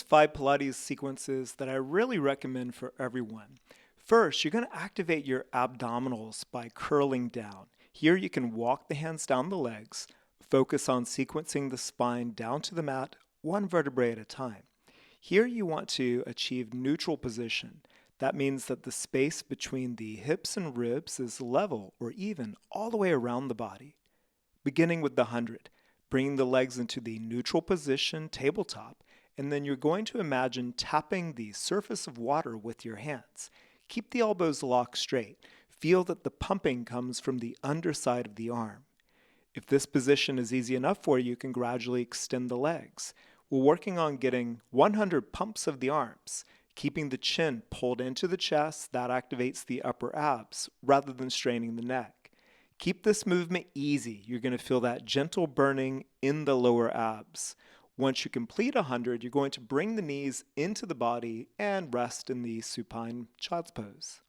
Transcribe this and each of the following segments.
there's 5 Pilates sequences that I really recommend for everyone. First, you're going to activate your abdominals by curling down. Here you can walk the hands down the legs, focus on sequencing the spine down to the mat, one vertebrae at a time. Here you want to achieve neutral position. That means that the space between the hips and ribs is level or even all the way around the body. Beginning with the 100, bringing the legs into the neutral position, tabletop, and then you're going to imagine tapping the surface of water with your hands. Keep the elbows locked straight. Feel that the pumping comes from the underside of the arm. If this position is easy enough for you, you can gradually extend the legs. We're working on getting 100 pumps of the arms, keeping the chin pulled into the chest. That activates the upper abs rather than straining the neck. Keep this movement easy. You're going to feel that gentle burning in the lower abs. Once you complete 100, you're going to bring the knees into the body and rest in the supine child's pose.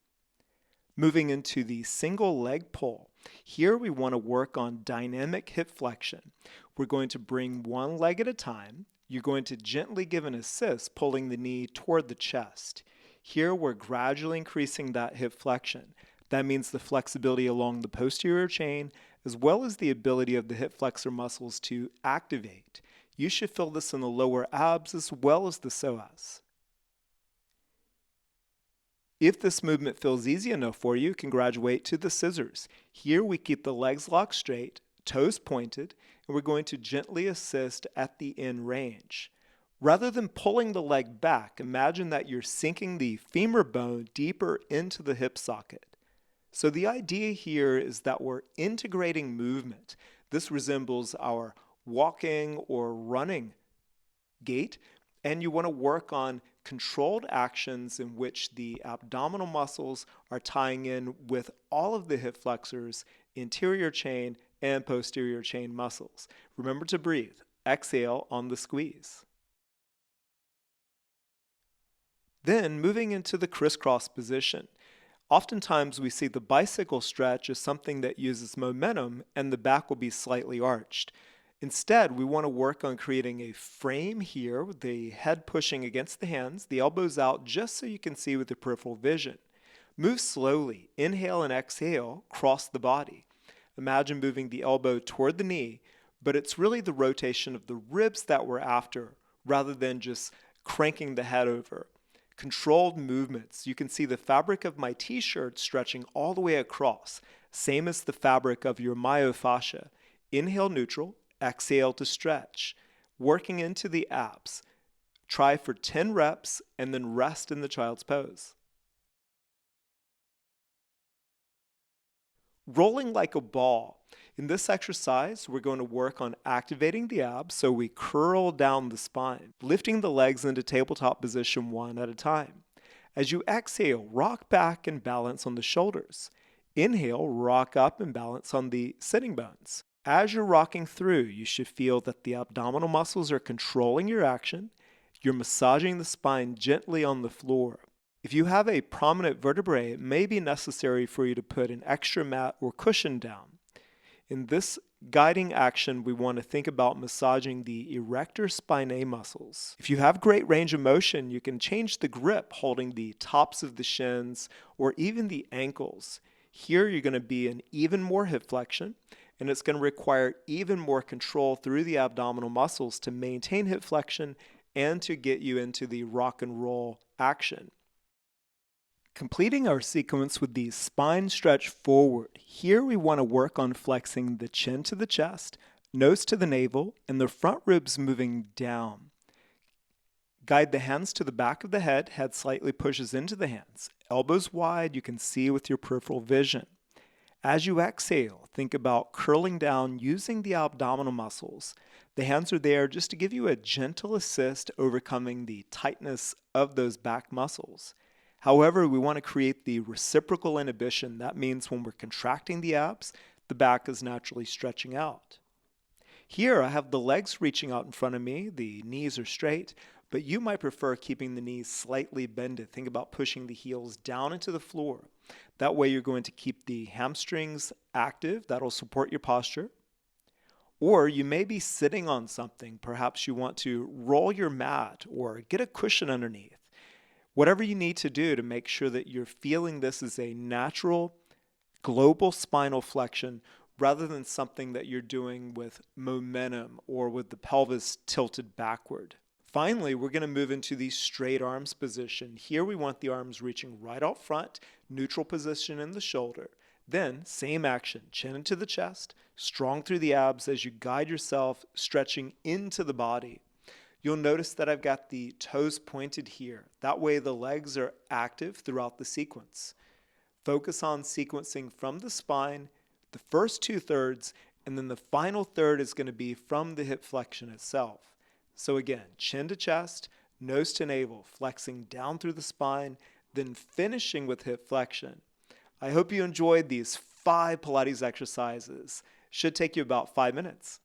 Moving into the single leg pull. Here we want to work on dynamic hip flexion. We're going to bring one leg at a time. You're going to gently give an assist, pulling the knee toward the chest. Here we're gradually increasing that hip flexion. That means the flexibility along the posterior chain, as well as the ability of the hip flexor muscles to activate. You should feel this in the lower abs as well as the psoas. If this movement feels easy enough for you, you can graduate to the scissors. Here we keep the legs locked straight, toes pointed, and we're going to gently assist at the end range. Rather than pulling the leg back, imagine that you're sinking the femur bone deeper into the hip socket. So the idea here is that we're integrating movement. This resembles our walking or running gait, and you want to work on controlled actions in which the abdominal muscles are tying in with all of the hip flexors, anterior chain, and posterior chain muscles. Remember to breathe. Exhale on the squeeze. Then moving into the crisscross position. Oftentimes we see the bicycle stretch as something that uses momentum and the back will be slightly arched. Instead, we want to work on creating a frame here with the head pushing against the hands, the elbows out just so you can see with your peripheral vision. Move slowly. Inhale and exhale, cross the body. Imagine moving the elbow toward the knee, but it's really the rotation of the ribs that we're after rather than just cranking the head over. Controlled movements. You can see the fabric of my t-shirt stretching all the way across, same as the fabric of your myofascia. Inhale neutral, exhale to stretch, working into the abs. Try for 10 reps and then rest in the child's pose. Rolling like a ball. In this exercise, we're going to work on activating the abs so we curl down the spine, lifting the legs into tabletop position one at a time. As you exhale, rock back and balance on the shoulders. Inhale, rock up and balance on the sitting bones. As you're rocking through, you should feel that the abdominal muscles are controlling your action. You're massaging the spine gently on the floor. If you have a prominent vertebrae, it may be necessary for you to put an extra mat or cushion down. In this guiding action, we want to think about massaging the erector spinae muscles. If you have great range of motion, you can change the grip, holding the tops of the shins or even the ankles. Here you're going to be in even more hip flexion, and it's going to require even more control through the abdominal muscles to maintain hip flexion and to get you into the rock and roll action. Completing our sequence with the spine stretch forward. Here we want to work on flexing the chin to the chest, nose to the navel, and the front ribs moving down. Guide the hands to the back of the head. Head slightly pushes into the hands. Elbows wide, you can see with your peripheral vision. As you exhale, think about curling down using the abdominal muscles. The hands are there just to give you a gentle assist overcoming the tightness of those back muscles. However, we want to create the reciprocal inhibition. That means when we're contracting the abs, the back is naturally stretching out. Here I have the legs reaching out in front of me, the knees are straight, but you might prefer keeping the knees slightly bended. Think about pushing the heels down into the floor. That way you're going to keep the hamstrings active. That'll support your posture. Or you may be sitting on something. Perhaps you want to roll your mat or get a cushion underneath. Whatever you need to do to make sure that you're feeling this is a natural global spinal flexion rather than something that you're doing with momentum or with the pelvis tilted backward. Finally, we're going to move into the straight arms position. Here we want the arms reaching right out front, neutral position in the shoulder. Then, same action, chin into the chest, strong through the abs as you guide yourself, stretching into the body. You'll notice that I've got the toes pointed here. That way the legs are active throughout the sequence. Focus on sequencing from the spine, the first 2/3, and then the final third is going to be from the hip flexion itself. So again, chin to chest, nose to navel, flexing down through the spine, then finishing with hip flexion. I hope you enjoyed these 5 Pilates exercises. Should take you about 5 minutes.